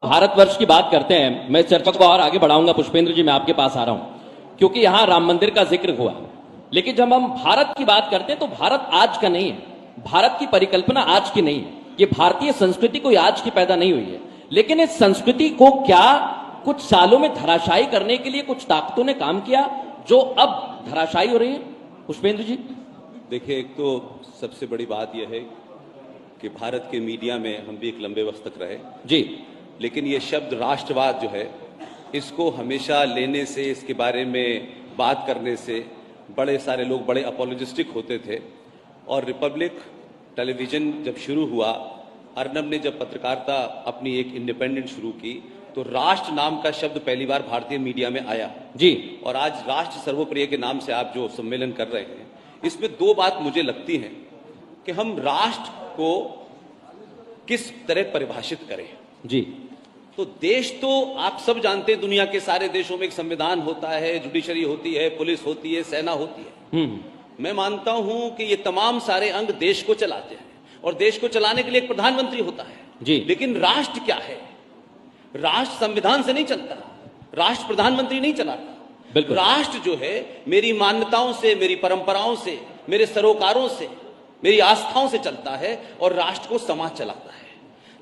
भारतवर्ष की बात करते हैं, मैं चर्चा को और आगे बढ़ाऊंगा। पुष्पेंद्र जी, मैं आपके पास आ रहा हूं क्योंकि यहां राम मंदिर का जिक्र हुआ, लेकिन जब हम भारत की बात करते हैं तो भारत आज का नहीं है, भारत की परिकल्पना आज की नहीं है, ये भारतीय संस्कृति कोई आज की पैदा नहीं हुई है। लेकिन इस संस्कृति को क्या कुछ सालों में धराशायी करने के लिए कुछ ताकतों ने काम किया जो अब धराशायी हो रही है? पुष्पेंद्र जी देखिए, एक तो सबसे बड़ी बात यह है कि भारत के मीडिया में हम भी एक लंबे वक्त तक रहे जी, लेकिन ये शब्द राष्ट्रवाद जो है, इसको हमेशा लेने से, इसके बारे में बात करने से बड़े सारे लोग बड़े अपोलोजिस्टिक होते थे। और रिपब्लिक टेलीविजन जब शुरू हुआ, अर्नब ने जब पत्रकारिता अपनी एक इंडिपेंडेंट शुरू की, तो राष्ट्र नाम का शब्द पहली बार भारतीय मीडिया में आया जी। और आज राष्ट्र सर्वोप्रिय के नाम से आप जो सम्मेलन कर रहे हैं, इसमें दो बात मुझे लगती है कि हम राष्ट्र को किस तरह परिभाषित करें जी। तो देश तो आप सब जानते हैं, दुनिया के सारे देशों में एक संविधान होता है, जुडिशरी होती है, पुलिस होती है, सेना होती है। मैं मानता हूं कि ये तमाम सारे अंग देश को चलाते हैं और देश को चलाने के लिए एक प्रधानमंत्री होता है जी। लेकिन राष्ट्र क्या है? राष्ट्र संविधान से नहीं चलता, राष्ट्र प्रधानमंत्री नहीं चलाता। बिल्कुल। राष्ट्र जो है मेरी मान्यताओं से, मेरी परंपराओं से, मेरे सरोकारों से, मेरी आस्थाओं से चलता है और राष्ट्र को समाज चलाता है।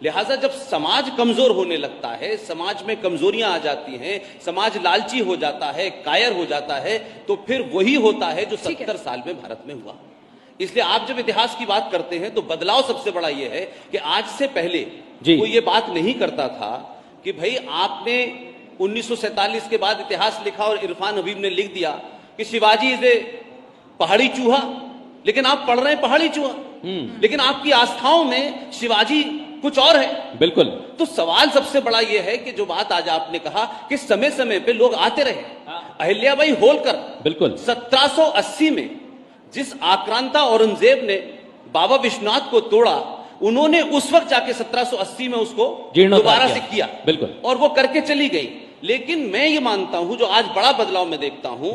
लिहाजा जब समाज कमजोर होने लगता है, समाज में कमजोरियां आ जाती हैं, समाज लालची हो जाता है, कायर हो जाता है, तो फिर वही होता है जो 70 साल में भारत में हुआ। इसलिए आप जब इतिहास की बात करते हैं तो बदलाव सबसे बड़ा यह है कि आज से पहले कोई ये बात नहीं करता था कि भाई आपने 1947 के बाद इतिहास लिखा और इरफान हबीब ने लिख दिया कि शिवाजी इज ए पहाड़ी चूहा, लेकिन आप पढ़ रहे हैं पहाड़ी चूहा, लेकिन आपकी आस्थाओं में शिवाजी कुछ और है। बिल्कुल। तो सवाल सबसे बड़ा यह है कि जो बात आज आपने कहा कि समय समय पे लोग आते रहे। अहिल्याबाई होलकर बिल्कुल 1780 में जिस आक्रांता औरंगजेब ने बाबा विश्वनाथ को तोड़ा, उन्होंने उस वक्त जाके 1780 में उसको दोबारा से किया। बिल्कुल। और वो करके चली गई। लेकिन मैं ये मानता हूं, जो आज बड़ा बदलाव मैं देखता हूं,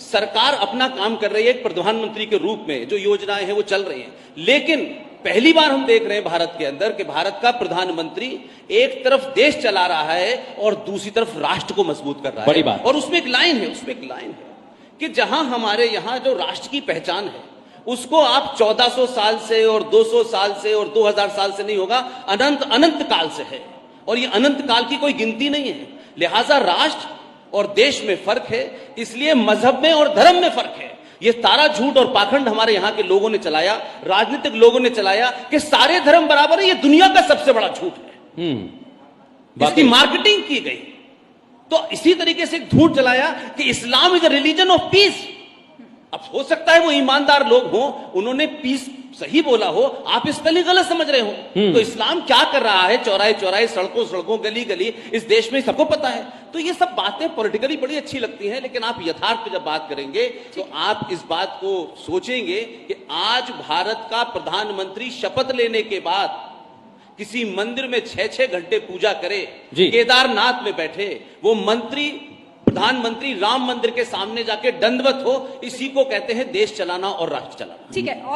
सरकार अपना काम कर रही है एक प्रधानमंत्री के रूप में, जो योजनाएं हैं वो चल रही हैं, लेकिन पहली बार हम देख रहे हैं भारत के अंदर कि भारत का प्रधानमंत्री एक तरफ देश चला रहा है और दूसरी तरफ राष्ट्र को मजबूत कर रहा है। बड़ी बात। और उसमें एक लाइन है, कि जहां हमारे यहां जो राष्ट्र की पहचान है, उसको आप 1400 साल से और 200 साल से और 2000 साल से नहीं होगा, अनंत अनंत काल से है। और ये अनंत काल की कोई गिनती नहीं है। लिहाजा राष्ट्र और देश में फर्क है, इसलिए मजहब में और धर्म में फर्क है। ये सारा झूठ और पाखंड हमारे यहां के लोगों ने चलाया, राजनीतिक लोगों ने चलाया कि सारे धर्म बराबर है, ये दुनिया का सबसे बड़ा झूठ है। इसकी मार्केटिंग की गई। तो इसी तरीके से एक झूठ चलाया कि Islam is a religion of peace. अब हो सकता है वो ईमानदार लोग हों, उन्होंने पीस सही बोला हो, आप इस पहले गलत समझ रहे हो। तो इस्लाम क्या कर रहा है चौराहे चौराहे, सड़कों सड़कों, गली गली, इस देश में सबको पता है। तो ये सब बातें पॉलिटिकली बड़ी अच्छी लगती हैं, लेकिन आप यथार्थ पे जब बात करेंगे तो आप इस बात को सोचेंगे कि आज भारत का प्रधानमंत्री शपथ लेने के बाद किसी मंदिर में 6-6 घंटे पूजा करे, केदारनाथ में बैठे, वो मंत्री प्रधानमंत्री राम मंदिर के सामने जाके दंडवत हो, इसी को कहते हैं देश चलाना और राष्ट्र चलाना। ठीक है।